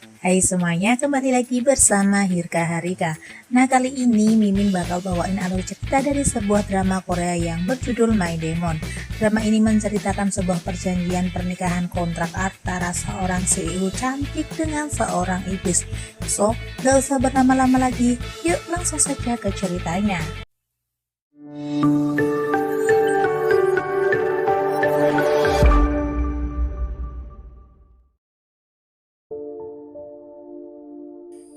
Hai semuanya, kembali lagi bersama Hirka Harika. Nah, kali ini Mimin bakal bawain alur cerita dari sebuah drama Korea yang berjudul My Demon. Drama ini menceritakan sebuah perjanjian pernikahan kontrak antara seorang CEO cantik dengan seorang iblis. So, gak usah berlama-lama lagi, yuk langsung saja ke ceritanya.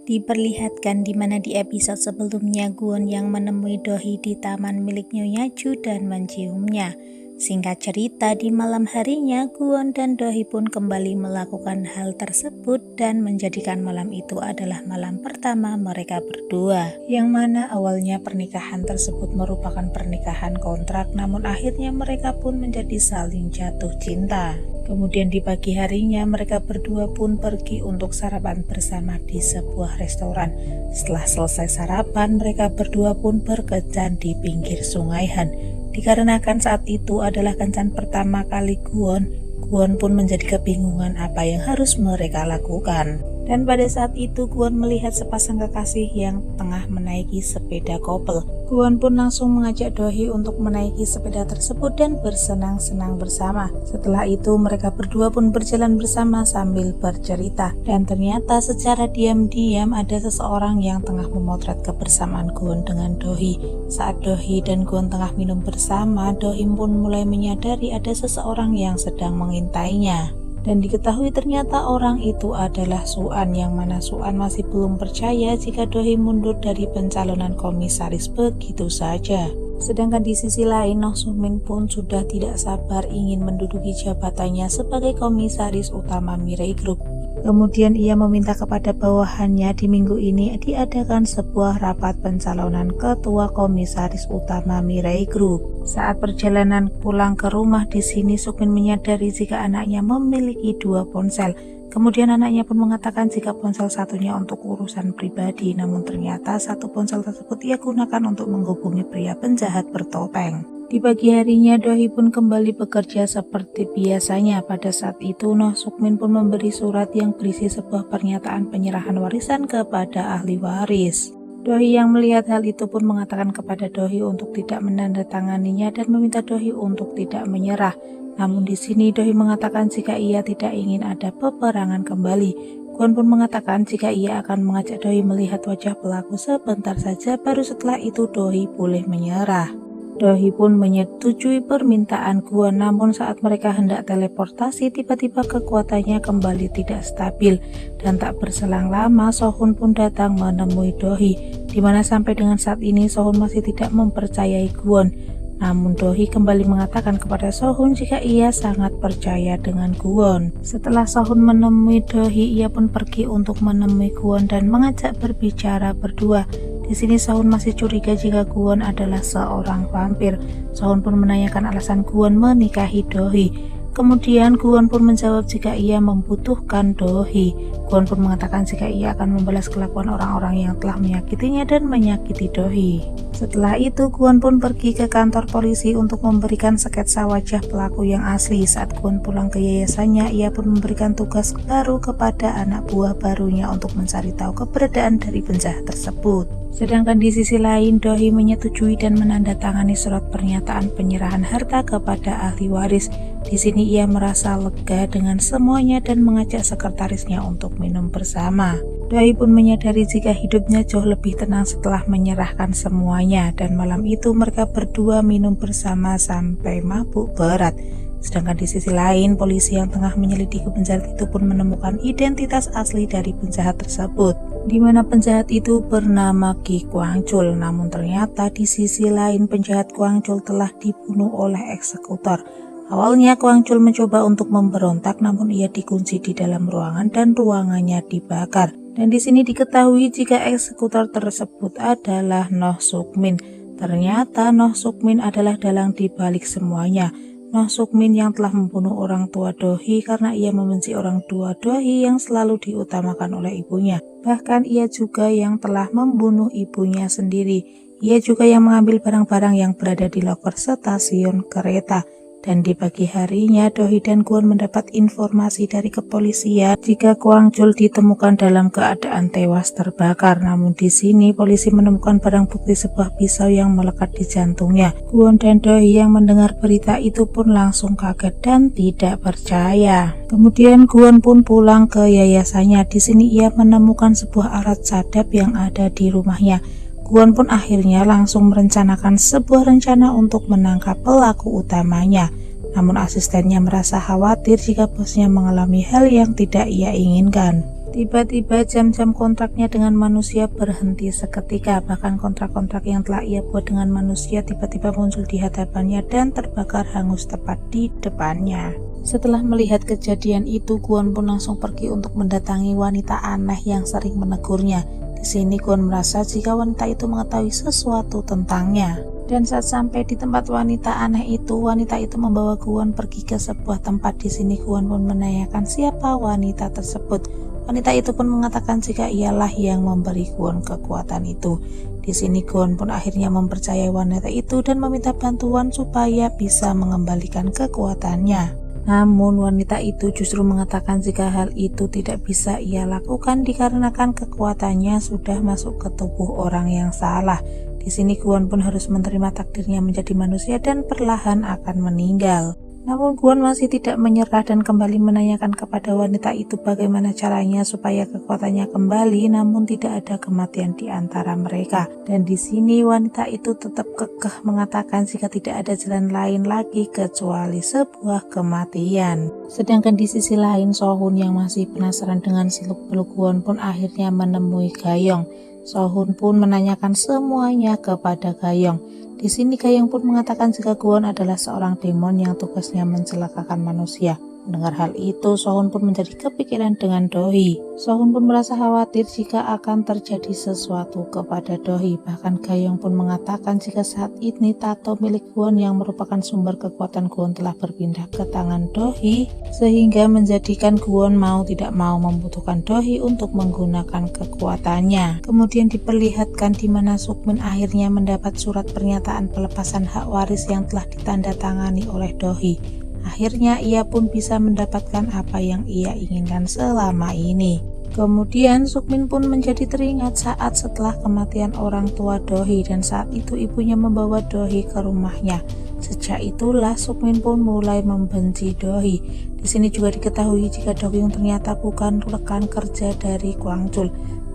Diperlihatkan di mana di episode sebelumnya Gwon yang menemui Dohee di taman milik Nyonya Ju dan menciumnya. Singkat cerita, di malam harinya Gwon dan Dohee pun kembali melakukan hal tersebut dan menjadikan malam itu adalah malam pertama mereka berdua. Yang mana awalnya pernikahan tersebut merupakan pernikahan kontrak, namun akhirnya mereka pun menjadi saling jatuh cinta. Kemudian di pagi harinya mereka berdua pun pergi untuk sarapan bersama di sebuah restoran. Setelah selesai sarapan, mereka berdua pun berkencan di pinggir sungai Han. Dikarenakan saat itu adalah kencan pertama kali Gwon pun menjadi kebingungan apa yang harus mereka lakukan. Dan pada saat itu Gwon melihat sepasang kekasih yang tengah menaiki sepeda couple. Gwon pun langsung mengajak Dohee untuk menaiki sepeda tersebut dan bersenang-senang bersama. Setelah itu mereka berdua pun berjalan bersama sambil bercerita. Dan ternyata secara diam-diam ada seseorang yang tengah memotret kebersamaan Gwon dengan Dohee. Saat Dohee dan Gwon tengah minum bersama, Dohee pun mulai menyadari ada seseorang yang sedang mengintainya. Dan diketahui ternyata orang itu adalah Suan, yang mana Suan masih belum percaya jika Dohee mundur dari pencalonan komisaris begitu saja. Sedangkan di sisi lain, Noh Sukmin pun sudah tidak sabar ingin menduduki jabatannya sebagai komisaris utama Mirai Group. Kemudian ia meminta kepada bawahannya di minggu ini diadakan sebuah rapat pencalonan ketua komisaris utama Mirai Group. Saat perjalanan pulang ke rumah di sini, Sukmin menyadari jika anaknya memiliki 2 ponsel. Kemudian anaknya pun mengatakan jika ponsel satunya untuk urusan pribadi, namun ternyata 1 ponsel tersebut ia gunakan untuk menghubungi pria penjahat bertopeng. Di pagi harinya, Dohee pun kembali bekerja seperti biasanya. Pada saat itu, Noh Sukmin pun memberi surat yang berisi sebuah pernyataan penyerahan warisan kepada ahli waris. Dohee yang melihat hal itu pun mengatakan kepada Dohee untuk tidak menandatanganinya dan meminta Dohee untuk tidak menyerah. Namun di sini Dohee mengatakan jika ia tidak ingin ada peperangan kembali. Gwon pun mengatakan jika ia akan mengajak Dohee melihat wajah pelaku sebentar saja, baru setelah itu Dohee boleh menyerah. Dohee pun menyetujui permintaan Gwon, namun saat mereka hendak teleportasi, tiba-tiba kekuatannya kembali tidak stabil. Dan tak berselang lama, Sohun pun datang menemui Dohee, dimana sampai dengan saat ini Sohun masih tidak mempercayai Gwon. Namun Dohee kembali mengatakan kepada Sohun jika ia sangat percaya dengan Gwon. Setelah Sohun menemui Dohee, ia pun pergi untuk menemui Gwon dan mengajak berbicara berdua. Di sini Sohun masih curiga jika Gwon adalah seorang vampir. Sohun pun menanyakan alasan Gwon menikahi Dohee. Kemudian Gwon pun menjawab jika ia membutuhkan Dohee. Gwon pun mengatakan jika ia akan membalas kelakuan orang-orang yang telah menyakitinya dan menyakiti Dohee. Setelah itu Gwon pun pergi ke kantor polisi untuk memberikan sketsa wajah pelaku yang asli. Saat Gwon pulang ke yayasannya, ia pun memberikan tugas baru kepada anak buah barunya untuk mencari tahu keberadaan dari penjahat tersebut. Sedangkan di sisi lain, Dohee menyetujui dan menandatangani surat pernyataan penyerahan harta kepada ahli waris. Di sini ia merasa lega dengan semuanya dan mengajak sekretarisnya untuk minum bersama. Dohee pun menyadari jika hidupnya jauh lebih tenang setelah menyerahkan semuanya, dan malam itu mereka berdua minum bersama sampai mabuk berat. Sedangkan di sisi lain, polisi yang tengah menyelidiki penjahat itu pun menemukan identitas asli dari penjahat tersebut, di mana penjahat itu bernama Ki Kwangchul. Namun ternyata di sisi lain penjahat Kwangchul telah dibunuh oleh eksekutor. Awalnya Kwangchul mencoba untuk memberontak, namun ia dikunci di dalam ruangan dan ruangannya dibakar. Dan di sini diketahui jika eksekutor tersebut adalah Noh Sukmin. Ternyata Noh Sukmin adalah dalang di balik semuanya. Noh Sukmin yang telah membunuh orang tua Dohee karena ia membenci orang tua Dohee yang selalu diutamakan oleh ibunya. Bahkan ia juga yang telah membunuh ibunya sendiri. Ia juga yang mengambil barang-barang yang berada di loker stasiun kereta. Dan di pagi harinya, Dohee dan Kwon mendapat informasi dari kepolisian jika Kwang Chul ditemukan dalam keadaan tewas terbakar. Namun di sini polisi menemukan barang bukti sebuah pisau yang melekat di jantungnya. Kwon dan Dohee yang mendengar berita itu pun langsung kaget dan tidak percaya. Kemudian Kwon pun pulang ke yayasannya. Di sini ia menemukan sebuah alat sadap yang ada di rumahnya. Kwon pun akhirnya langsung merencanakan sebuah rencana untuk menangkap pelaku utamanya. Namun asistennya merasa khawatir jika bosnya mengalami hal yang tidak ia inginkan. Tiba-tiba jam-jam kontraknya dengan manusia berhenti seketika. Bahkan kontrak-kontrak yang telah ia buat dengan manusia tiba-tiba muncul di hadapannya dan terbakar hangus tepat di depannya. Setelah melihat kejadian itu, Kwon pun langsung pergi untuk mendatangi wanita aneh yang sering menegurnya. Di sini Kwon merasa jika wanita itu mengetahui sesuatu tentangnya. Dan saat sampai di tempat wanita aneh itu, wanita itu membawa Kwon pergi ke sebuah tempat. Di sini Kwon pun menanyakan siapa wanita tersebut. Wanita itu pun mengatakan jika ialah yang memberi Kwon kekuatan itu. Di sini Kwon pun akhirnya mempercayai wanita itu dan meminta bantuan supaya bisa mengembalikan kekuatannya. Namun wanita itu justru mengatakan jika hal itu tidak bisa ia lakukan dikarenakan kekuatannya sudah masuk ke tubuh orang yang salah. Di sini Kwon pun harus menerima takdirnya menjadi manusia dan perlahan akan meninggal. Namun Kwon masih tidak menyerah dan kembali menanyakan kepada wanita itu bagaimana caranya supaya kekuatannya kembali, namun tidak ada kematian di antara mereka. Dan di sini wanita itu tetap kekeh mengatakan jika tidak ada jalan lain lagi kecuali sebuah kematian. Sedangkan di sisi lain So-hun yang masih penasaran dengan seluk-beluk Kwon pun akhirnya menemui Ga-young. So-hun pun menanyakan semuanya kepada Ga-young. Di sini Ga-young pun mengatakan jika Kwon adalah seorang demon yang tugasnya mencelakakan manusia. Mendengar hal itu, So-hun pun menjadi kepikiran dengan Dohee. So-hun pun merasa khawatir jika akan terjadi sesuatu kepada Dohee. Bahkan Ga-young pun mengatakan jika saat ini tato milik Kwon yang merupakan sumber kekuatan Kwon telah berpindah ke tangan Dohee, sehingga menjadikan Kwon mau tidak mau membutuhkan Dohee untuk menggunakan kekuatannya. Kemudian diperlihatkan di mana Sukmin akhirnya mendapat surat pernyataan pelepasan hak waris yang telah ditandatangani oleh Dohee. Akhirnya ia pun bisa mendapatkan apa yang ia inginkan selama ini. Kemudian Sukmin pun menjadi teringat saat setelah kematian orang tua Dohee dan saat itu ibunya membawa Dohee ke rumahnya. Sejak itulah Sukmin pun mulai membenci Dohee. Di sini juga diketahui jika Do-kyung ternyata bukan rekan kerja dari Kwang Chul.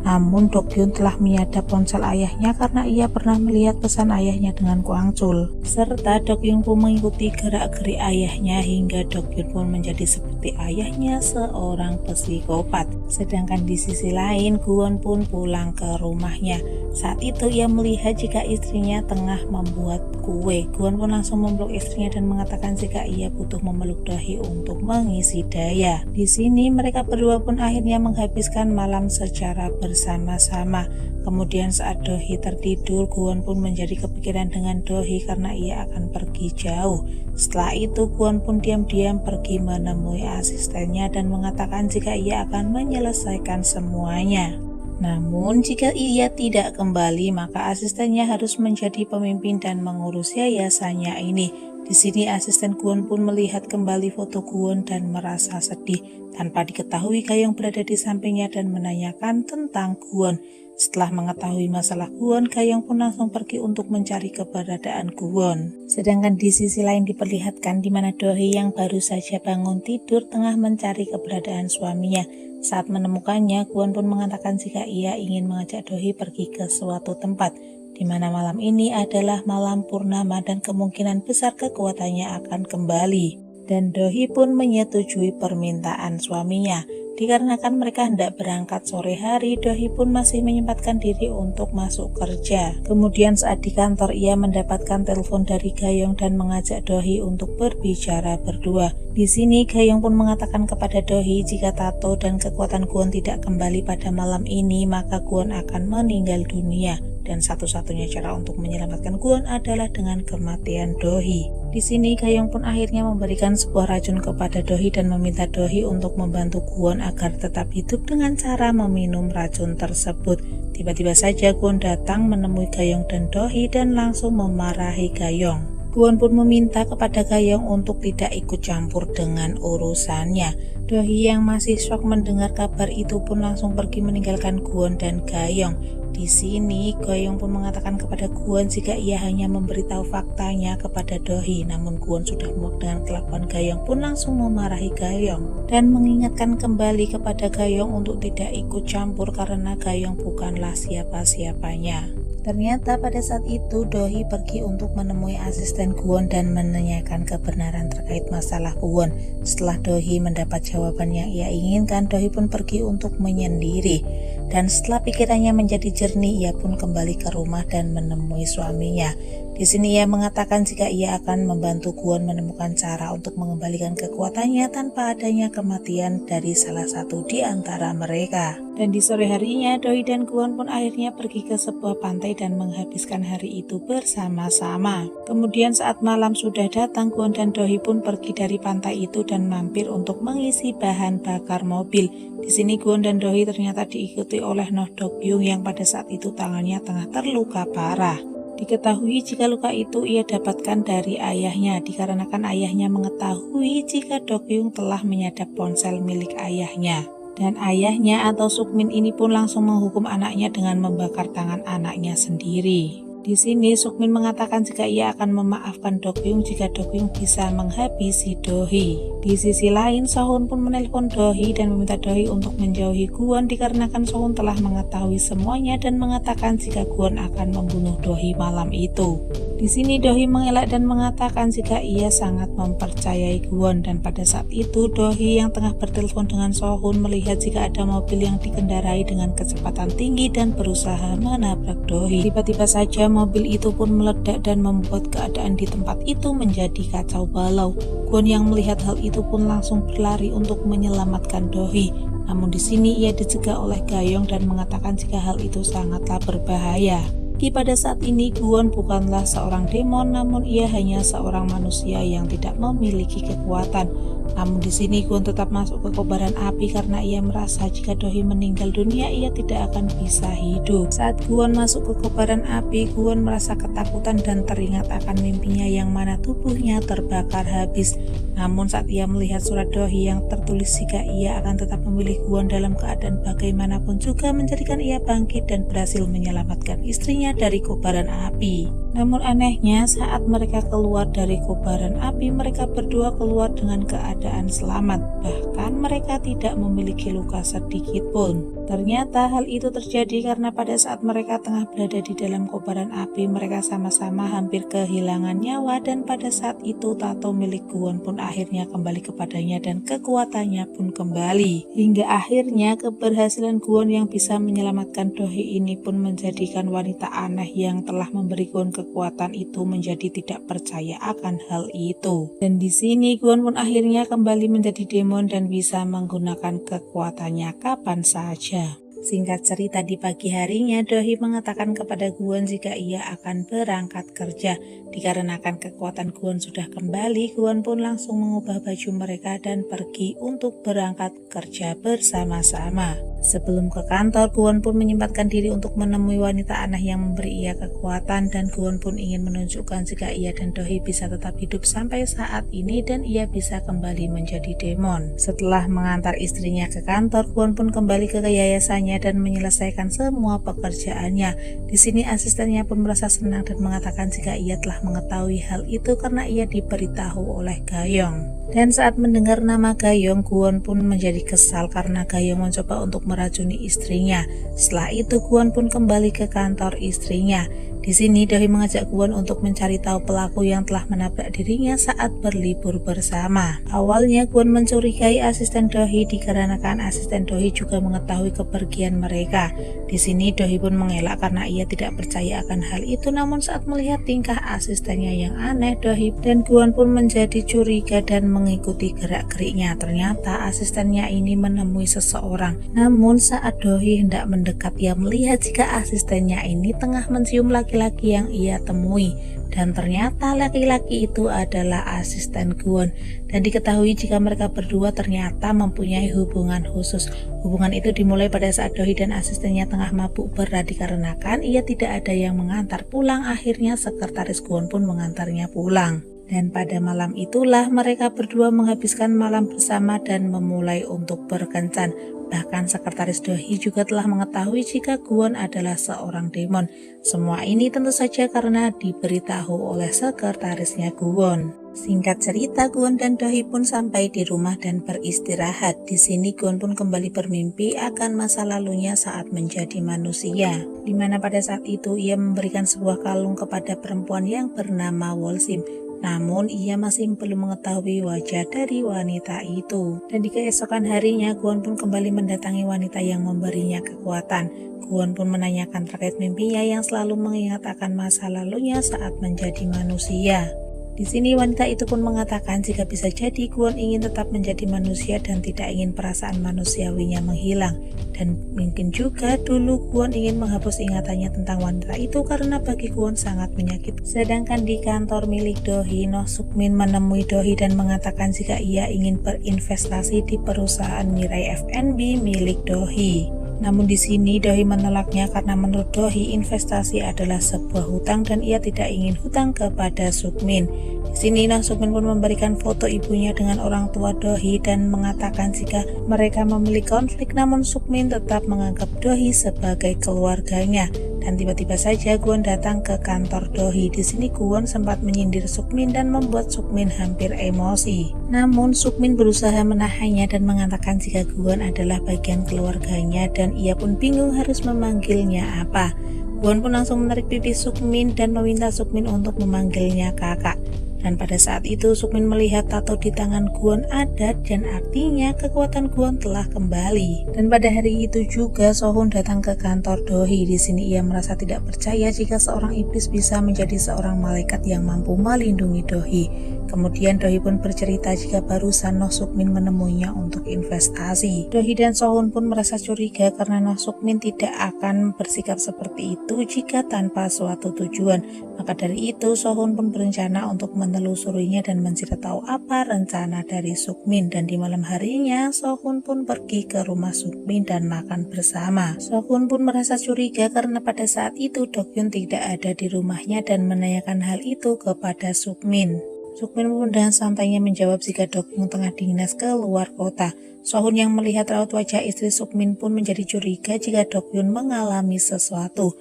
Namun Do-kyung telah menyadap ponsel ayahnya karena ia pernah melihat pesan ayahnya dengan Kwang Chul. Serta Do-kyung pun mengikuti gerak-gerik ayahnya hingga Do-kyung pun menjadi seperti ayahnya, seorang psikopat. Sedangkan di sisi lain Kwon pun pulang ke rumahnya. Saat itu ia melihat jika istrinya tengah membuat kue. Kwon pun langsung memeluk istrinya dan mengatakan jika ia butuh memeluk Dohee untuk mengisi daya. Di sini mereka berdua pun akhirnya menghabiskan malam secara bersama-sama. Kemudian saat Dohee tertidur, Kwon pun menjadi kepikiran dengan Dohee karena ia akan pergi jauh. Setelah itu Kwon pun diam-diam pergi menemui asistennya dan mengatakan jika ia akan menyelesaikan semuanya. Namun jika ia tidak kembali, maka asistennya harus menjadi pemimpin dan mengurus yayasannya ini. Di sini asisten Kwon pun melihat kembali foto Kwon dan merasa sedih. Tanpa diketahui Ga-young berada di sampingnya dan menanyakan tentang Kwon. Setelah mengetahui masalah Kwon, Ga-young pun langsung pergi untuk mencari keberadaan Kwon. Sedangkan di sisi lain diperlihatkan di mana Dohee yang baru saja bangun tidur tengah mencari keberadaan suaminya. Saat menemukannya, Kwon pun mengatakan jika ia ingin mengajak Dohee pergi ke suatu tempat, di mana malam ini adalah malam purnama dan kemungkinan besar kekuatannya akan kembali. Dan Dohee pun menyetujui permintaan suaminya. Dikarenakan mereka hendak berangkat sore hari, Dohee pun masih menyempatkan diri untuk masuk kerja. Kemudian saat di kantor ia mendapatkan telepon dari Ga-young dan mengajak Dohee untuk berbicara berdua. Di sini Ga-young pun mengatakan kepada Dohee jika tato dan kekuatan Kwon tidak kembali pada malam ini, maka Kwon akan meninggal dunia. Dan satu-satunya cara untuk menyelamatkan Kwon adalah dengan kematian Dohee. Di sini Ga-young pun akhirnya memberikan sebuah racun kepada Dohee dan meminta Dohee untuk membantu Kwon agar tetap hidup dengan cara meminum racun tersebut. Tiba-tiba saja Kwon datang menemui Ga-young dan Dohee dan langsung memarahi Ga-young. Kwon pun meminta kepada Gayong untuk tidak ikut campur dengan urusannya. Dohee yang masih shock mendengar kabar itu pun langsung pergi meninggalkan Kwon dan Gayong. Di sini Gayong pun mengatakan kepada Kwon jika ia hanya memberitahu faktanya kepada Dohee, namun Kwon sudah muak dengan kelakuan Gayong pun langsung memarahi Gayong dan mengingatkan kembali kepada Gayong untuk tidak ikut campur karena Gayong bukanlah siapa-siapanya. Ternyata pada saat itu Dohee pergi untuk menemui asisten Kwon dan menanyakan kebenaran terkait masalah Kwon. Setelah Dohee mendapat jawaban yang ia inginkan, Dohee pun pergi untuk menyendiri. Dan setelah pikirannya menjadi jernih, ia pun kembali ke rumah dan menemui suaminya. Di sini ia mengatakan jika ia akan membantu Kwon menemukan cara untuk mengembalikan kekuatannya tanpa adanya kematian dari salah satu di antara mereka. Dan di sore harinya, Dohee dan Kwon pun akhirnya pergi ke sebuah pantai dan menghabiskan hari itu bersama-sama. Kemudian saat malam sudah datang, Kwon dan Dohee pun pergi dari pantai itu dan mampir untuk mengisi bahan bakar mobil. Di sini Kwon dan Dohee ternyata diikuti oleh Noh Dok-young yang pada saat itu tangannya tengah terluka parah. Diketahui jika luka itu ia dapatkan dari ayahnya, dikarenakan ayahnya mengetahui jika Dok-young telah menyadap ponsel milik ayahnya. Dan ayahnya atau Sukmin ini pun langsung menghukum anaknya dengan membakar tangan anaknya sendiri. Di sini Sukmin mengatakan jika ia akan memaafkan Dok-young jika Dok-young bisa menghabisi Dohee. Di sisi lain, Sohun pun menelpon Dohee dan meminta Dohee untuk menjauhi Kwon dikarenakan Sohun telah mengetahui semuanya dan mengatakan jika Kwon akan membunuh Dohee malam itu. Di sini Dohee mengelak dan mengatakan jika ia sangat mempercayai Kwon, dan pada saat itu Dohee yang tengah bertelepon dengan Sohun melihat jika ada mobil yang dikendarai dengan kecepatan tinggi dan berusaha menabrak Dohee. Tiba-tiba saja mobil itu pun meledak dan membuat keadaan di tempat itu menjadi kacau balau. Kwon yang melihat hal itu pun langsung berlari untuk menyelamatkan Dohee. Namun di sini ia dicegah oleh Gayong dan mengatakan jika hal itu sangatlah berbahaya. Pada saat ini Kwon bukanlah seorang demon, namun ia hanya seorang manusia yang tidak memiliki kekuatan. Namun di sini Kwon tetap masuk ke kobaran api karena ia merasa jika Dohee meninggal dunia ia tidak akan bisa hidup. Saat Kwon masuk ke kobaran api, Kwon merasa ketakutan dan teringat akan mimpinya yang mana tubuhnya terbakar habis. Namun saat ia melihat surat Dohee yang tertulis jika ia akan tetap memilih Kwon dalam keadaan bagaimanapun juga menjadikan ia bangkit dan berhasil menyelamatkan istrinya dari kobaran api. Namun anehnya saat mereka keluar dari kobaran api, mereka berdua keluar dengan keadaan selamat, bahkan mereka tidak memiliki luka sedikit pun. Ternyata hal itu terjadi karena pada saat mereka tengah berada di dalam kobaran api, mereka sama-sama hampir kehilangan nyawa, dan pada saat itu tato milik Kwon pun akhirnya kembali kepadanya dan kekuatannya pun kembali. Hingga akhirnya keberhasilan Kwon yang bisa menyelamatkan Dohee ini pun menjadikan wanita aneh yang telah memberi Kwon kekuatan itu menjadi tidak percaya akan hal itu. Dan di sini Kwon pun akhirnya kembali menjadi demon dan bisa menggunakan kekuatannya kapan saja. Singkat cerita, di pagi harinya Dohee mengatakan kepada Kwon jika ia akan berangkat kerja. Dikarenakan kekuatan Kwon sudah kembali, Kwon pun langsung mengubah baju mereka dan pergi untuk berangkat kerja bersama-sama. Sebelum ke kantor, Kwon pun menyempatkan diri untuk menemui wanita aneh yang memberi ia kekuatan, dan Kwon pun ingin menunjukkan jika ia dan Dohee bisa tetap hidup sampai saat ini dan ia bisa kembali menjadi demon. Setelah mengantar istrinya ke kantor, Kwon pun kembali ke yayasannya dan menyelesaikan semua pekerjaannya. Di sini asistennya pun merasa senang dan mengatakan jika ia telah mengetahui hal itu karena ia diberitahu oleh Gayong. Dan saat mendengar nama Gayong, Kwon pun menjadi kesal karena Gayong mencoba untuk meracuni istrinya. Setelah itu Kwon pun kembali ke kantor istrinya. Di sini Dohee mengajak Kwon untuk mencari tahu pelaku yang telah menabrak dirinya saat berlibur bersama. Awalnya Kwon mencurigai asisten Dohee dikarenakan asisten Dohee juga mengetahui kepergian mereka. Di sini Dohee pun mengelak karena ia tidak percaya akan hal itu, namun saat melihat tingkah asistennya yang aneh, Dohee dan Kwon pun menjadi curiga dan mengikuti gerak-geriknya. Ternyata asistennya ini menemui seseorang. Namun saat Dohee hendak mendekat, ia melihat jika asistennya ini tengah mencium laki-laki yang ia temui, dan ternyata laki-laki itu adalah asisten Kwon. Dan diketahui jika mereka berdua ternyata mempunyai hubungan khusus. Hubungan itu dimulai pada saat saat Dohee dan asistennya tengah mabuk berat dikarenakan ia tidak ada yang mengantar pulang. Akhirnya sekretaris Kwon pun mengantarnya pulang. Dan pada malam itulah mereka berdua menghabiskan malam bersama dan memulai untuk berkencan. Bahkan sekretaris Dohee juga telah mengetahui jika Kwon adalah seorang demon. Semua ini tentu saja karena diberitahu oleh sekretarisnya Kwon. Singkat cerita, Kwon dan Dohee pun sampai di rumah dan beristirahat. Di sini Kwon pun kembali bermimpi akan masa lalunya saat menjadi manusia, di mana pada saat itu ia memberikan sebuah kalung kepada perempuan yang bernama Wolsim. Namun ia masih belum mengetahui wajah dari wanita itu. Dan di keesokan harinya Kwon pun kembali mendatangi wanita yang memberinya kekuatan. Kwon pun menanyakan terkait mimpinya yang selalu mengingat akan masa lalunya saat menjadi manusia. Di sini wanita itu pun mengatakan jika bisa jadi Kwon ingin tetap menjadi manusia dan tidak ingin perasaan manusiawinya menghilang. Dan mungkin juga dulu Kwon ingin menghapus ingatannya tentang wanita itu karena bagi Kwon sangat menyakitkan. Sedangkan di kantor milik Dohee, Noh Suk-min menemui Dohee dan mengatakan jika ia ingin berinvestasi di perusahaan Mirai F&B milik Dohee. Namun di sini Dohee menolaknya karena menurut Dohee investasi adalah sebuah hutang dan ia tidak ingin hutang kepada Suk-min. Di sini Noh Suk-min pun memberikan foto ibunya dengan orang tua Dohee dan mengatakan jika mereka memiliki konflik, namun Suk-min tetap menganggap Dohee sebagai keluarganya. Dan tiba-tiba saja Kwon datang ke kantor Dohee. Di sini Kwon sempat menyindir Suk-min dan membuat Suk-min hampir emosi. Namun Suk-min berusaha menahannya dan mengatakan jika Kwon adalah bagian keluarganya dan ia pun bingung harus memanggilnya apa. Kwon pun langsung menarik pipi Suk-min dan meminta Suk-min untuk memanggilnya kakak. Dan pada saat itu Suk-min melihat tato di tangan Kwon ada dan artinya kekuatan Kwon telah kembali. Dan pada hari itu juga So-hun datang ke kantor Dohee. Di sini ia merasa tidak percaya jika seorang iblis bisa menjadi seorang malaikat yang mampu melindungi Dohee. Kemudian Dohee pun bercerita jika barusan Noh Suk-min menemuinya untuk investasi. Dohee dan So-hun pun merasa curiga karena Noh Suk-min tidak akan bersikap seperti itu jika tanpa suatu tujuan. Maka dari itu So-hun pun berencana untuk menelusurinya dan mencari tahu apa rencana dari Suk-min. Dan di malam harinya So-hun pun pergi ke rumah Suk-min dan makan bersama. So-hun pun merasa curiga karena pada saat itu Do-kyun tidak ada di rumahnya dan menanyakan hal itu kepada Suk-min. Suk-min pun dengan santainya menjawab jika Do-kyun tengah dinas ke luar kota. So-hun yang melihat raut wajah istri Suk-min pun menjadi curiga jika Do-kyun mengalami sesuatu.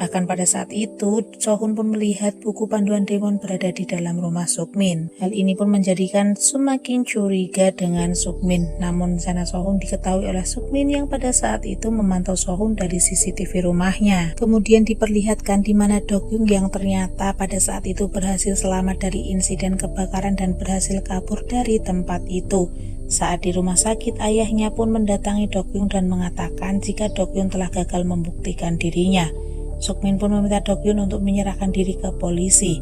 Bahkan pada saat itu, So-hun pun melihat buku panduan demon berada di dalam rumah Suk-min. Hal ini pun menjadikan semakin curiga dengan Suk-min. Namun sana So-hun diketahui oleh Suk-min yang pada saat itu memantau So-hun dari CCTV rumahnya. Kemudian diperlihatkan di mana Do-kyun yang ternyata pada saat itu berhasil selamat dari insiden kebakaran dan berhasil kabur dari tempat itu. Saat di rumah sakit, ayahnya pun mendatangi Do-kyun dan mengatakan jika Do-kyun telah gagal membuktikan dirinya. Suk-min pun meminta Do-kyun untuk menyerahkan diri ke polisi.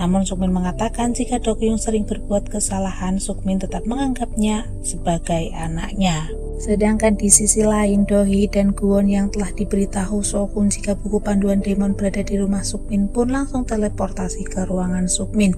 Namun Suk-min mengatakan jika Do-kyun sering berbuat kesalahan, Suk-min tetap menganggapnya sebagai anaknya. Sedangkan di sisi lain, Dohee dan Kwon yang telah diberitahu So-hun jika buku panduan demon berada di rumah Suk-min pun langsung teleportasi ke ruangan Suk-min.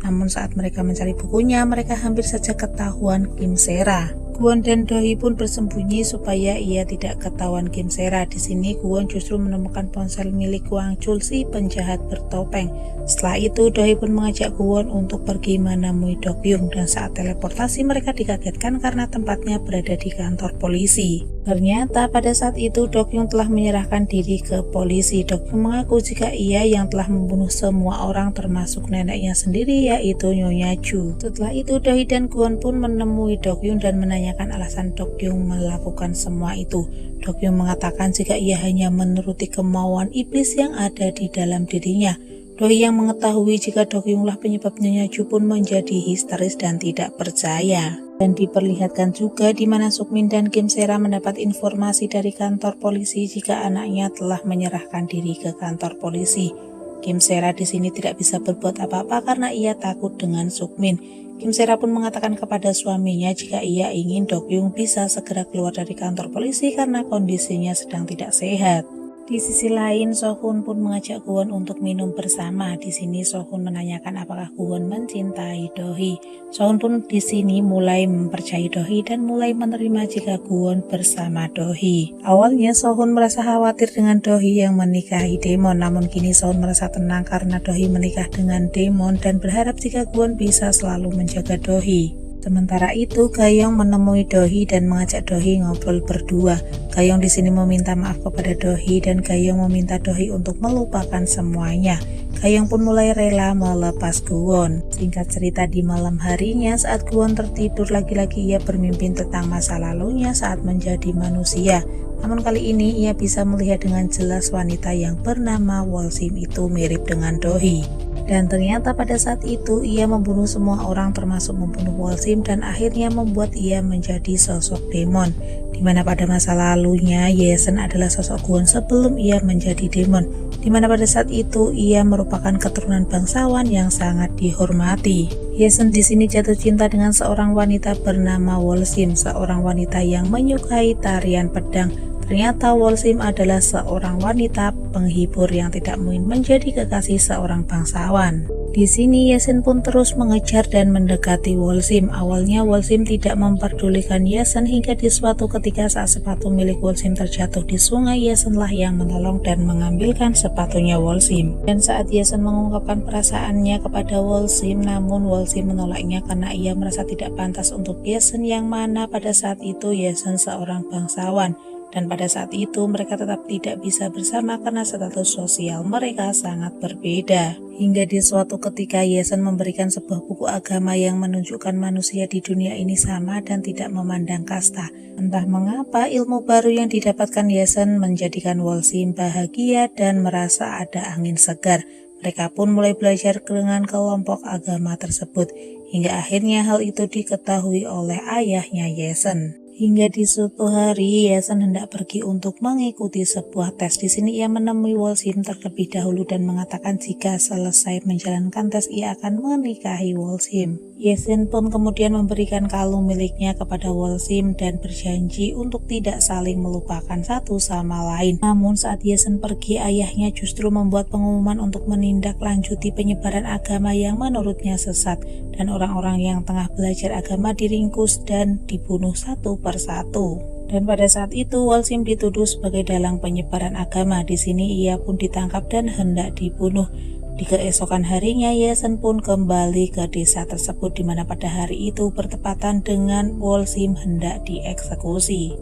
Namun saat mereka mencari bukunya, mereka hampir saja ketahuan Kim Sera. Kwon dan Dohee pun bersembunyi supaya ia tidak ketahuan Kim Sera. Di sini Kwon justru menemukan ponsel milik Kwang Chul, si penjahat bertopeng. Setelah itu Dohee pun mengajak Kwon untuk pergi menemui Do-kyung dan saat teleportasi mereka dikagetkan karena tempatnya berada di kantor polisi. Ternyata pada saat itu Do-kyung telah menyerahkan diri ke polisi. Do-kyung mengaku jika ia yang telah membunuh semua orang termasuk neneknya sendiri yaitu Nyonya Chu. Setelah itu Dohee dan Kwon pun menemui Do-kyung dan menanyakan alasan Do-kyung melakukan semua itu. Do-kyung mengatakan jika ia hanya menuruti kemauan iblis yang ada di dalam dirinya. Dohee yang mengetahui jika Do-kyunglah penyebab Nyonya Chu pun menjadi histeris dan tidak percaya. Dan diperlihatkan juga di mana Suk-min dan Kim Sera mendapat informasi dari kantor polisi jika anaknya telah menyerahkan diri ke kantor polisi. Kim Sera di sini tidak bisa berbuat apa-apa karena ia takut dengan Suk-min. Kim Sera pun mengatakan kepada suaminya jika ia ingin Do-kyung bisa segera keluar dari kantor polisi karena kondisinya sedang tidak sehat. Di sisi lain, Sohun pun mengajak Kwon untuk minum bersama. Di sini Sohun menanyakan apakah Kwon mencintai Dohee. Sohun pun di sini mulai mempercayai Dohee dan mulai menerima jika Kwon bersama Dohee. Awalnya Sohun merasa khawatir dengan Dohee yang menikahi Daemon, namun kini Sohun merasa tenang karena Dohee menikah dengan Daemon dan berharap jika Kwon bisa selalu menjaga Dohee. Sementara itu, Gayong menemui Dohee dan mengajak Dohee ngobrol berdua. Gayong di sini meminta maaf kepada Dohee dan Gayong meminta Dohee untuk melupakan semuanya. Gayong pun mulai rela melepas Kwon. Singkat cerita, di malam harinya saat Kwon tertidur, lagi-lagi ia bermimpi tentang masa lalunya saat menjadi manusia. Namun kali ini ia bisa melihat dengan jelas wanita yang bernama Wolsim itu mirip dengan Dohee. Dan ternyata pada saat itu ia membunuh semua orang termasuk membunuh Wolsim dan akhirnya membuat ia menjadi sosok demon. Dimana pada masa lalunya Yesen adalah sosok Kwon sebelum ia menjadi demon. Dimana pada saat itu ia merupakan keturunan bangsawan yang sangat dihormati. Yesen di sini jatuh cinta dengan seorang wanita bernama Wolsim, seorang wanita yang menyukai tarian pedang. Ternyata Wolsim adalah seorang wanita penghibur yang tidak mungkin menjadi kekasih seorang bangsawan. Di sini Yesen pun terus mengejar dan mendekati Wolsim. Awalnya Wolsim tidak memperdulikan Yesen hingga di suatu ketika saat sepatu milik Wolsim terjatuh di sungai, Yesenlah yang menolong dan mengambilkan sepatunya Wolsim. Dan saat Yesen mengungkapkan perasaannya kepada Wolsim, namun Wolsim menolaknya karena ia merasa tidak pantas untuk Yesen, yang mana pada saat itu Yesen seorang bangsawan. Dan pada saat itu mereka tetap tidak bisa bersama karena status sosial mereka sangat berbeda. Hingga di suatu ketika Yesen memberikan sebuah buku agama yang menunjukkan manusia di dunia ini sama dan tidak memandang kasta. Entah mengapa ilmu baru yang didapatkan Yesen menjadikan Wolsim bahagia dan merasa ada angin segar. Mereka pun mulai belajar dengan kelompok agama tersebut. Hingga akhirnya hal itu diketahui oleh ayahnya Yesen. Hingga di suatu hari Yesen hendak pergi untuk mengikuti sebuah tes. Di sini ia menemui Wolsim terlebih dahulu dan mengatakan jika selesai menjalankan tes ia akan menikahi Wolsim. Yesen pun kemudian memberikan kalung miliknya kepada Wolsim dan berjanji untuk tidak saling melupakan satu sama lain. Namun saat Yesen pergi, ayahnya justru membuat pengumuman untuk menindaklanjuti penyebaran agama yang menurutnya sesat, dan orang-orang yang tengah belajar agama diringkus dan dibunuh satu persatu. Dan pada saat itu Wolsim dituduh sebagai dalang penyebaran agama. Di sini ia pun ditangkap dan hendak dibunuh. Di keesokan harinya Yesen pun kembali ke desa tersebut, di mana pada hari itu bertepatan dengan Wolsim hendak dieksekusi.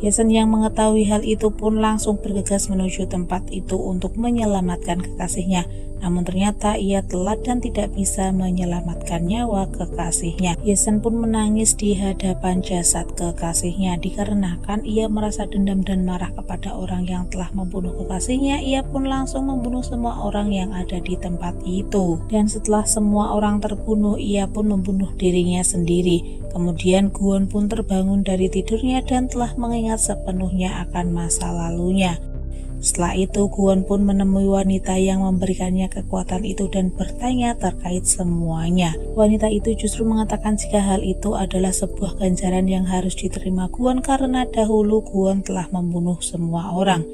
Yesen yang mengetahui hal itu pun langsung bergegas menuju tempat itu untuk menyelamatkan kekasihnya. Namun ternyata ia telat dan tidak bisa menyelamatkan nyawa kekasihnya. Yesen pun menangis di hadapan jasad kekasihnya dikarenakan ia merasa dendam dan marah kepada orang yang telah membunuh kekasihnya. Ia pun langsung membunuh semua orang yang ada di tempat itu. Dan setelah semua orang terbunuh, ia pun membunuh dirinya sendiri. Kemudian Kwon pun terbangun dari tidurnya dan telah mengingat sepenuhnya akan masa lalunya. Setelah itu Kwon pun menemui wanita yang memberikannya kekuatan itu dan bertanya terkait semuanya. Wanita itu justru mengatakan jika hal itu adalah sebuah ganjaran yang harus diterima Kwon karena dahulu Kwon telah membunuh semua orang.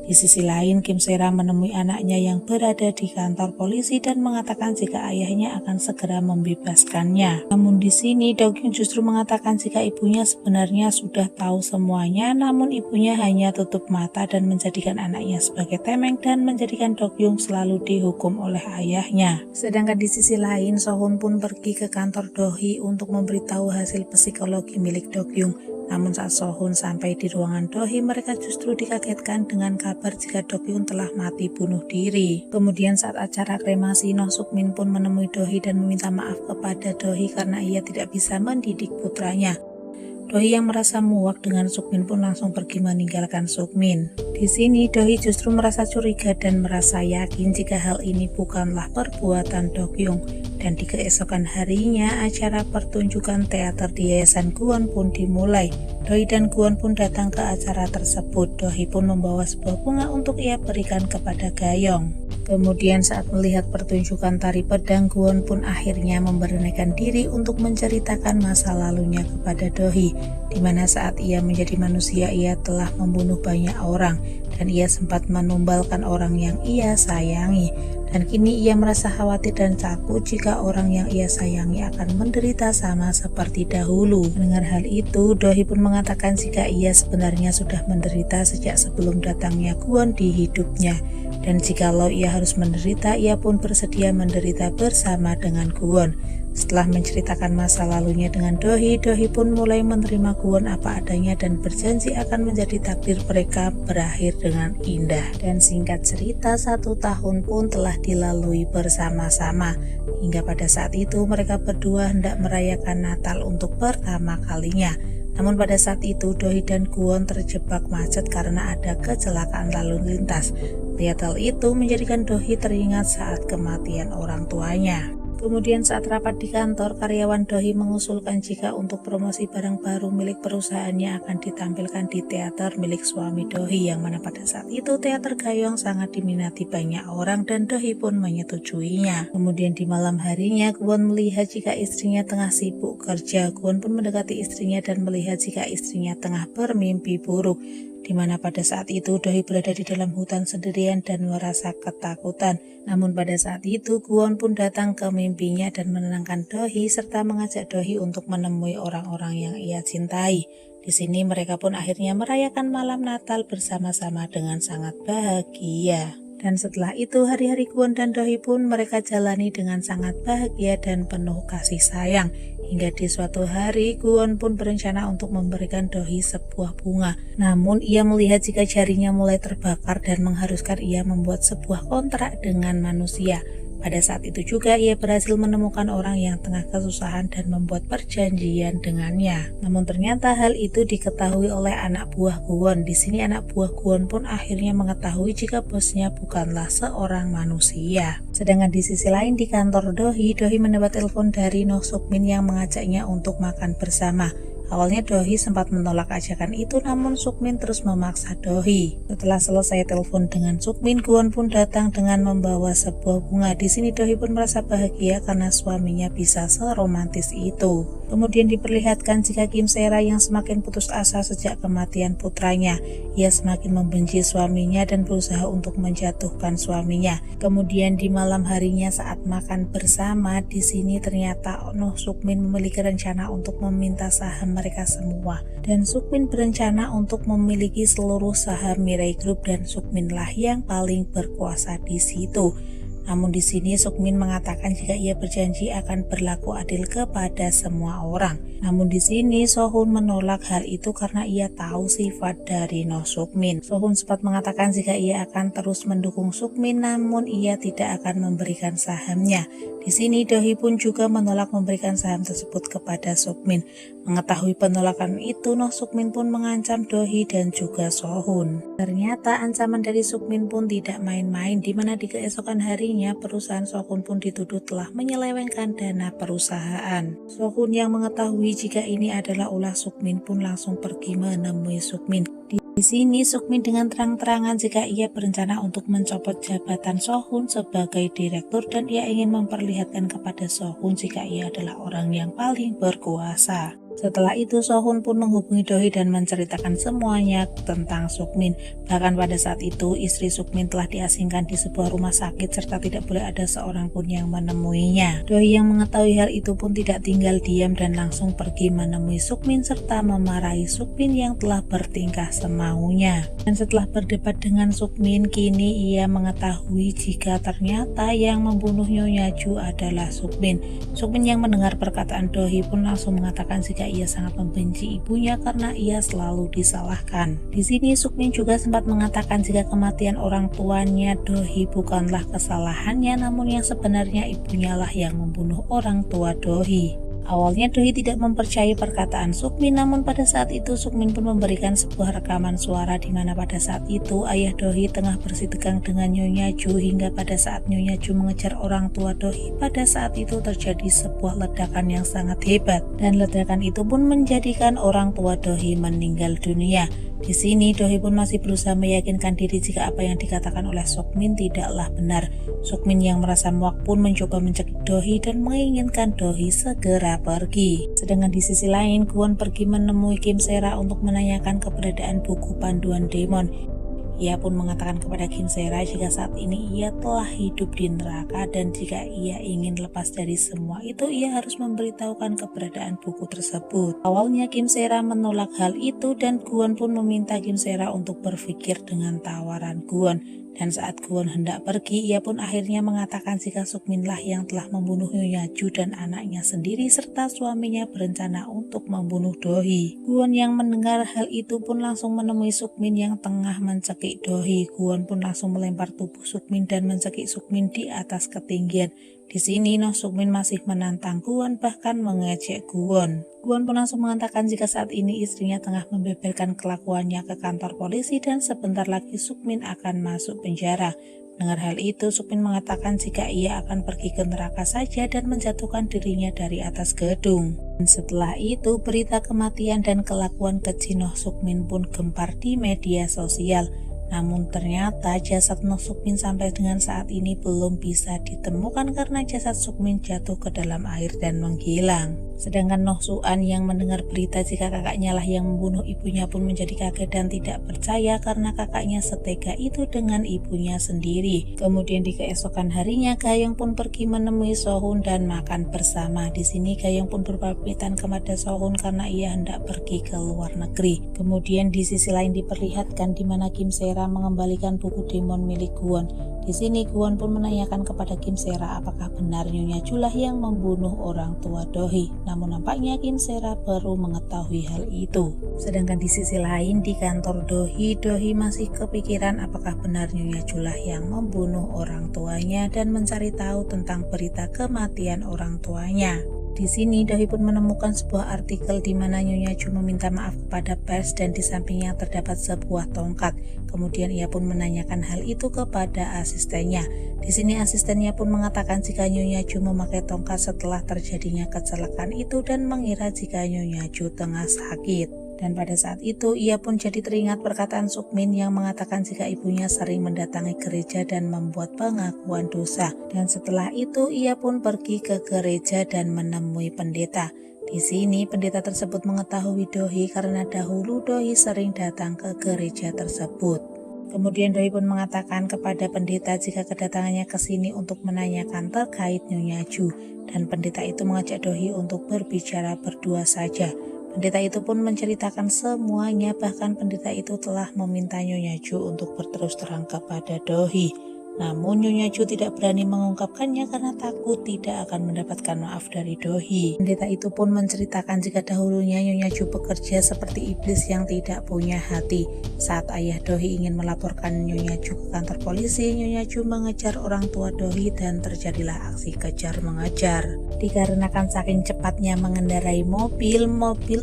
Di sisi lain, Kim Sera menemui anaknya yang berada di kantor polisi dan mengatakan jika ayahnya akan segera membebaskannya. Namun di sini Dokyung justru mengatakan jika ibunya sebenarnya sudah tahu semuanya, namun ibunya hanya tutup mata dan menjadikan anaknya sebagai tameng dan menjadikan Dokyung selalu dihukum oleh ayahnya. Sedangkan di sisi lain, Sohun pun pergi ke kantor Dohee untuk memberitahu hasil psikologi milik Dokyung. Namun saat Sohun sampai di ruangan Dohee, mereka justru dikagetkan dengan kabar jika Dokyung telah mati bunuh diri. Kemudian saat acara kremasi, Noh Sukmin pun menemui Dohee dan meminta maaf kepada Dohee karena ia tidak bisa mendidik putranya. Dohee yang merasa muak dengan Sukmin pun langsung pergi meninggalkan Sukmin. Di sini Dohee justru merasa curiga dan merasa yakin jika hal ini bukanlah perbuatan Dokyung. Dan di keesokan harinya acara pertunjukan teater di Yayasan Kwon pun dimulai. Dohee dan Kwon pun datang ke acara tersebut. Dohee pun membawa sebuah bunga untuk ia berikan kepada Gayong. Kemudian saat melihat pertunjukan tari pedang, Kwon pun akhirnya memberanikan diri untuk menceritakan masa lalunya kepada Dohee. di mana saat ia menjadi manusia ia telah membunuh banyak orang dan ia sempat menumbalkan orang yang ia sayangi. Dan kini ia merasa khawatir dan takut jika orang yang ia sayangi akan menderita sama seperti dahulu. Mendengar hal itu, Dohee pun mengatakan jika ia sebenarnya sudah menderita sejak sebelum datangnya Kwon di hidupnya. Dan jikalau ia harus menderita, ia pun bersedia menderita bersama dengan Kwon. Setelah menceritakan masa lalunya dengan Dohee, Dohee pun mulai menerima Kwon apa adanya dan berjanji akan menjadi takdir mereka berakhir dengan indah. Dan singkat cerita, 1 tahun pun telah dilalui bersama-sama. Hingga pada saat itu mereka berdua hendak merayakan Natal untuk pertama kalinya. Namun pada saat itu Dohee dan Kwon terjebak macet karena ada kecelakaan lalu lintas. Lihat hal itu menjadikan Dohee teringat saat kematian orang tuanya. Kemudian saat rapat di kantor, karyawan Dohee mengusulkan jika untuk promosi barang baru milik perusahaannya akan ditampilkan di teater milik suami Dohee, yang mana pada saat itu teater Gayong sangat diminati banyak orang dan Dohee pun menyetujuinya. Kemudian di malam harinya, Kwon melihat jika istrinya tengah sibuk kerja. Kwon pun mendekati istrinya dan melihat jika istrinya tengah bermimpi buruk, di mana pada saat itu Dohee berada di dalam hutan sendirian dan merasa ketakutan. Namun pada saat itu Kwon pun datang ke mimpinya dan menenangkan Dohee serta mengajak Dohee untuk menemui orang-orang yang ia cintai. Di sini mereka pun akhirnya merayakan malam Natal bersama-sama dengan sangat bahagia. Dan setelah itu hari-hari Kwon dan Dohee pun mereka jalani dengan sangat bahagia dan penuh kasih sayang. Hingga di suatu hari Kwon pun berencana untuk memberikan Dohee sebuah bunga. Namun ia melihat jika jarinya mulai terbakar dan mengharuskan ia membuat sebuah kontrak dengan manusia. Pada saat itu juga ia berhasil menemukan orang yang tengah kesusahan dan membuat perjanjian dengannya. Namun ternyata hal itu diketahui oleh anak buah Kwon. Di sini anak buah Kwon pun akhirnya mengetahui jika bosnya bukanlah seorang manusia. Sedangkan di sisi lain di kantor Dohee mendapat telepon dari Noh Suk-min yang mengajaknya untuk makan bersama. Awalnya Dohee sempat menolak ajakan itu, namun Suk-min terus memaksa Dohee. Setelah selesai telepon dengan Suk-min, Kwon pun datang dengan membawa sebuah bunga. Di sini Dohee pun merasa bahagia karena suaminya bisa seromantis itu. Kemudian diperlihatkan jika Kim Se-ra yang semakin putus asa sejak kematian putranya. Ia semakin membenci suaminya dan berusaha untuk menjatuhkan suaminya. Kemudian di malam harinya saat makan bersama, di sini ternyata Noh Suk-min memiliki rencana untuk meminta saham mereka semua, dan Suk-min berencana untuk memiliki seluruh saham Mirai Group dan Suk-min lah yang paling berkuasa di situ. Namun di sini Suk-min mengatakan jika ia berjanji akan berlaku adil kepada semua orang. Namun di sini So-hun menolak hal itu karena ia tahu sifat dari Noh Suk-min. So-hun sempat mengatakan jika ia akan terus mendukung Suk-min, namun ia tidak akan memberikan sahamnya. Di sini Dohee pun juga menolak memberikan saham tersebut kepada Suk-min. Mengetahui penolakan itu, Noh Suk-min pun mengancam Dohee dan juga So-hun. Ternyata ancaman dari Suk-min pun tidak main-main, di mana di keesokan harinya perusahaan So-hun pun dituduh telah menyelewengkan dana perusahaan. So-hun yang mengetahui jika ini adalah ulah Suk-min pun langsung pergi menemui Suk-min. Di sini Suk-min dengan terang-terangan jika ia berencana untuk mencopot jabatan So-hun sebagai direktur dan ia ingin memperlihatkan kepada So-hun jika ia adalah orang yang paling berkuasa. Setelah itu So-hun pun menghubungi Dohee dan menceritakan semuanya tentang Suk-min. Bahkan pada saat itu istri Suk-min telah diasingkan di sebuah rumah sakit serta tidak boleh ada seorang pun yang menemuinya. Dohee yang mengetahui hal itu pun tidak tinggal diam dan langsung pergi menemui Suk-min serta memarahi Suk-min yang telah bertingkah semaunya. Dan setelah berdebat dengan Suk-min, kini ia mengetahui jika ternyata yang membunuh Nyonya Ju adalah Suk-min. Suk-min yang mendengar perkataan Dohee pun langsung mengatakan jika ia sangat membenci ibunya karena ia selalu disalahkan. Di sini Suk-min juga sempat mengatakan jika kematian orang tuanya Dohee bukanlah kesalahannya, namun yang sebenarnya ibunya lah yang membunuh orang tua Dohee. Awalnya Dohee tidak mempercayai perkataan Suk-min, namun pada saat itu Suk-min pun memberikan sebuah rekaman suara di mana pada saat itu ayah Dohee tengah bersitegang dengan Nyonya Ju hingga pada saat Nyonya Ju mengejar orang tua Dohee, pada saat itu terjadi sebuah ledakan yang sangat hebat dan ledakan itu pun menjadikan orang tua Dohee meninggal dunia. Di sini Dohee pun masih berusaha meyakinkan diri jika apa yang dikatakan oleh Sukmin tidaklah benar. Sukmin yang merasa muak pun mencoba mencekik Dohee dan menginginkan Dohee segera pergi. Sedangkan di sisi lain, Kwon pergi menemui Kim Se-ra untuk menanyakan keberadaan buku panduan demon. Ia pun mengatakan kepada Kim Se-ra jika saat ini ia telah hidup di neraka dan jika ia ingin lepas dari semua itu ia harus memberitahukan keberadaan buku tersebut. Awalnya Kim Se-ra menolak hal itu dan Kwon pun meminta Kim Se-ra untuk berpikir dengan tawaran Kwon. Dan saat Kwon hendak pergi, ia pun akhirnya mengatakan jika Sukmin lah yang telah membunuh Nyonya Ju dan anaknya sendiri serta suaminya berencana untuk membunuh Dohee. Kwon yang mendengar hal itu pun langsung menemui Sukmin yang tengah mencekik Dohee. Kwon pun langsung melempar tubuh Sukmin dan mencekik Sukmin di atas ketinggian. Di sini Noh Sukmin masih menantang Kwon, bahkan mengejek Kwon. Kwon pun langsung mengatakan jika saat ini istrinya tengah membeberkan kelakuannya ke kantor polisi dan sebentar lagi Sukmin akan masuk penjara. Mendengar hal itu, Sukmin mengatakan jika ia akan pergi ke neraka saja dan menjatuhkan dirinya dari atas gedung. Dan setelah itu, berita kematian dan kelakuan keji Noh Sukmin pun gempar di media sosial. Namun ternyata jasad Noh Sukmin sampai dengan saat ini belum bisa ditemukan karena jasad Sukmin jatuh ke dalam air dan menghilang. Sedangkan Noh Su-an yang mendengar berita jika kakaknya lah yang membunuh ibunya pun menjadi kaget dan tidak percaya karena kakaknya setega itu dengan ibunya sendiri. Kemudian di keesokan harinya Ga-young pun pergi menemui So-hun dan makan bersama. Di sini Ga-young pun berpamitan kepada So-hun karena ia hendak pergi ke luar negeri. Kemudian di sisi lain diperlihatkan di mana Kim Se-ra mengembalikan buku demon milik Kwon. Di sini Kwon pun menanyakan kepada Kim Se-ra apakah benar Nyonya Ju lah yang membunuh orang tua Dohee. Namun nampaknya Kim Se-ra baru mengetahui hal itu. Sedangkan di sisi lain di kantor Dohee masih kepikiran apakah benar Nyonya Ju lah yang membunuh orang tuanya dan mencari tahu tentang berita kematian orang tuanya. Di sini Dohee pun menemukan sebuah artikel di mana Nyonya Ju meminta maaf kepada pers dan di sampingnya terdapat sebuah tongkat. Kemudian ia pun menanyakan hal itu kepada asistennya. Di sini asistennya pun mengatakan jika Nyonya Ju memakai tongkat setelah terjadinya kecelakaan itu dan mengira jika Nyonya Ju tengah sakit. Dan pada saat itu ia pun jadi teringat perkataan Sukmin yang mengatakan jika ibunya sering mendatangi gereja dan membuat pengakuan dosa. Dan setelah itu ia pun pergi ke gereja dan menemui pendeta. Di sini pendeta tersebut mengetahui Dohee karena dahulu Dohee sering datang ke gereja tersebut. Kemudian Dohee pun mengatakan kepada pendeta jika kedatangannya ke sini untuk menanyakan terkait Nyonya Ju. Dan pendeta itu mengajak Dohee untuk berbicara berdua saja. Pendeta itu pun menceritakan semuanya, bahkan pendeta itu telah meminta Nyonya Ju untuk berterus terang kepada Dohee. Namun Nyonya Ju tidak berani mengungkapkannya karena takut tidak akan mendapatkan maaf dari Dohee. Pendeta itu pun menceritakan jika dahulunya Nyonya Ju bekerja seperti iblis yang tidak punya hati. Saat ayah Dohee ingin melaporkan Nyonya Ju ke kantor polisi, Nyonya Ju mengejar orang tua Dohee dan terjadilah aksi kejar mengejar. Dikarenakan saking cepatnya mengendarai mobil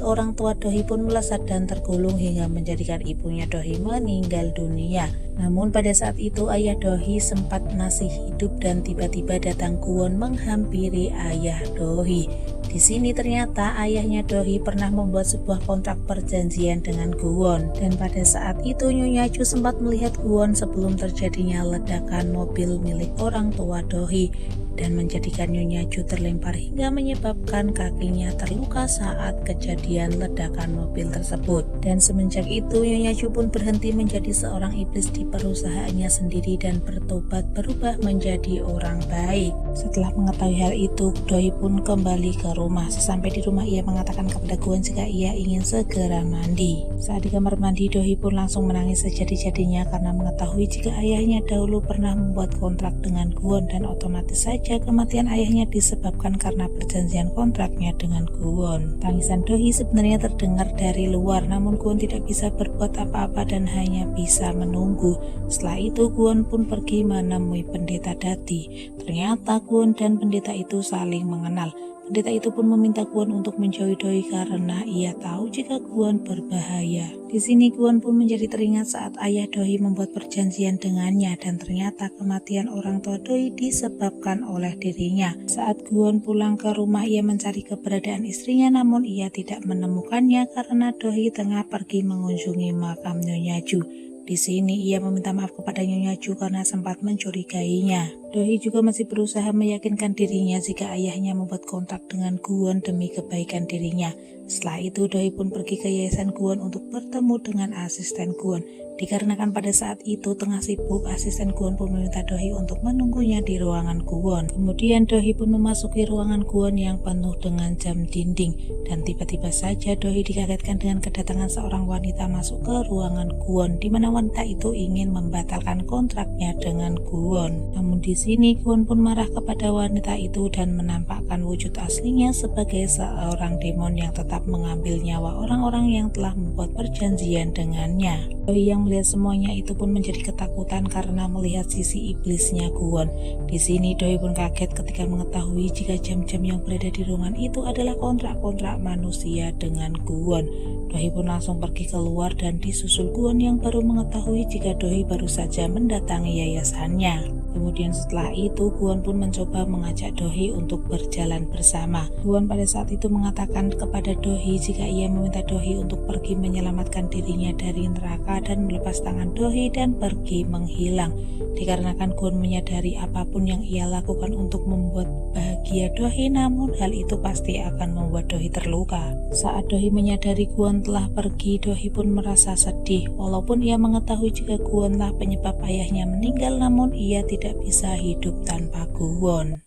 orang tua Dohee pun melesat dan tergulung hingga menjadikan ibunya Dohee meninggal dunia. Namun pada saat itu ayah Dohee sempat masih hidup dan tiba-tiba datang Kwon menghampiri ayah Dohee. Di sini ternyata ayahnya Dohee pernah membuat sebuah kontrak perjanjian dengan Kwon. Dan pada saat itu Nyonya Ju sempat melihat Kwon sebelum terjadinya ledakan mobil milik orang tua Dohee dan menjadikan Nyonya Ju terlempar hingga menyebabkan kakinya terluka saat kejadian ledakan mobil tersebut. Dan semenjak itu Nyonya Ju pun berhenti menjadi seorang iblis di perusahaannya sendiri dan bertobat berubah menjadi orang baik. Setelah mengetahui hal itu, Dohee pun kembali ke rumah. Sesampai di rumah ia mengatakan kepada Kwon jika ia ingin segera mandi. Saat di kamar mandi, Dohee pun langsung menangis sejadi-jadinya karena mengetahui jika ayahnya dahulu pernah membuat kontrak dengan Kwon dan otomatis saja kematian ayahnya disebabkan karena perjanjian kontraknya dengan Kwon. Tangisan Dohee sebenarnya terdengar dari luar, namun Kwon tidak bisa berbuat apa-apa dan hanya bisa menunggu. Setelah itu Kwon pun pergi menemui pendeta Dati. Ternyata Kwon dan pendeta itu saling mengenal. Pendeta itu pun meminta Kwon untuk menjauhi Dohi karena ia tahu jika Kwon berbahaya. Di sini Kwon pun menjadi teringat saat ayah Dohi membuat perjanjian dengannya dan ternyata kematian orang tua Dohi disebabkan oleh dirinya. Saat Kwon pulang ke rumah ia mencari keberadaan istrinya namun ia tidak menemukannya karena Dohi tengah pergi mengunjungi makam Nyonya Ju. Di sini ia meminta maaf kepada Nyonya Ju karena sempat mencurigainya. Dohi juga masih berusaha meyakinkan dirinya jika ayahnya membuat kontrak dengan Kwon demi kebaikan dirinya. Setelah itu Dohi pun pergi ke yayasan Kwon untuk bertemu dengan asisten Kwon. Dikarenakan pada saat itu tengah sibuk, asisten Kwon pun meminta Dohi untuk menunggunya di ruangan Kwon. Kemudian Dohi pun memasuki ruangan Kwon yang penuh dengan jam dinding. Dan tiba-tiba saja Dohi dikagetkan dengan kedatangan seorang wanita masuk ke ruangan Kwon, di mana wanita itu ingin membatalkan kontraknya dengan Kwon. Namun di sini Kwon pun marah kepada wanita itu dan menampakkan wujud aslinya sebagai seorang demon yang tetap mengambil nyawa orang-orang yang telah membuat perjanjian dengannya. Dohi yang melihat semuanya itu pun menjadi ketakutan karena melihat sisi iblisnya Kwon. Di sini Dohi pun kaget ketika mengetahui jika jam-jam yang berada di ruangan itu adalah kontrak-kontrak manusia dengan Kwon. Dohi pun langsung pergi keluar dan disusul Kwon yang baru mengetahui jika Dohi baru saja mendatangi yayasannya. Kemudian setelah itu Kwon pun mencoba mengajak Dohi untuk berjalan bersama. Kwon pada saat itu mengatakan kepada Dohi jika ia meminta Dohi untuk pergi menyelamatkan dirinya dari neraka dan melepas tangan Dohi dan pergi menghilang. Dikarenakan Kwon menyadari apapun yang ia lakukan untuk membuat bahagia Dohi, namun hal itu pasti akan membuat Dohi terluka. Saat Dohi menyadari Kwon telah pergi, Dohi pun merasa sedih. Walaupun ia mengetahui jika Kwon lah penyebab ayahnya meninggal, namun ia tidak bisa hidup tanpa Kwon.